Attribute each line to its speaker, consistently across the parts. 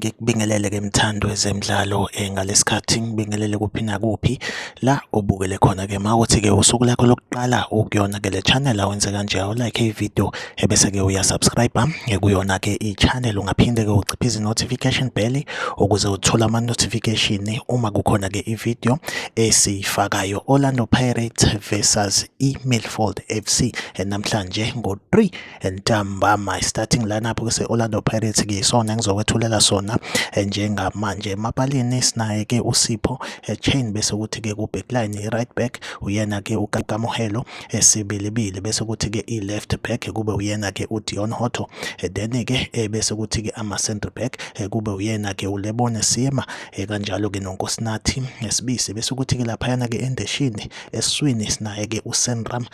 Speaker 1: ngikubingelele ke mthando wezemidlalo ngalesikhathi ngibingelele kuphi nakuphi la obukele khona ke mawuthi ke usuku lakho lokuqala ukuyona ke le channel awenze kanje like ivideo ebese ke uyasubscribe kuyona ke i-channel ungaphinde ke uciphize notification bell ukuze uthole ama notification uma kukhona ke ivideo esiyifakayo. Orlando Pirates versus iMilford FC namhlanje ngo-3 ntambama starting lineup ke se-Orlando Pirates ke isona ngizokwethulela sona njengamanje. Emapalini sinaye ke uSipho Chain, bese kuthi ke ku backline i-right back uyena ke uKamohelo esibilibili, bese kuthi ke i-left back kube uyena ke uDion Hotto, then ke bese kuthi ke ama-center back kube uyena ke uLebone Sima, kanjalo ke noNkosinathi Sibisi, bese kuthi ke laphayana ke endeshini esiswini sinaye ke uSenram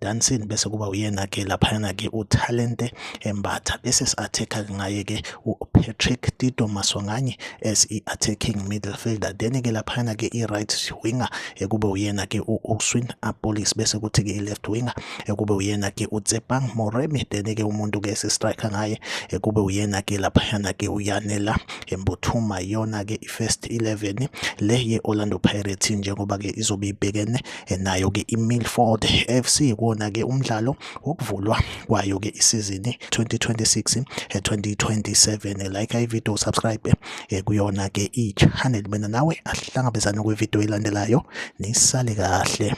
Speaker 1: Dancing, bese kuba uyena ke laphayana ke uTalente Mbatha, bese si-attacker ngaye ke uPatrick Tito Maswanganye as i-attacking midfielder, then ke laphayana ke i-right winger kube uyena ke uSwin Apolis, bese kuthi ke i-left winger kube uyena ke uTsepang Moremi, then ke umuntu ke striker ngaye kube uyena ke laphayana ke uYanela Mbuthuma. Yona ke i-first 11 le ye-Orlando Pirates njengoba ke izobe ibhekene nayo ke iMilford FC, kona ke umdlalo wokuvulwa kwayo ke isizini 2026-2027. Like ivideo, subscribe kuyona ke i-channel, mina nawe ahlangabezane kwivideo elandelayo. Nisale kahle.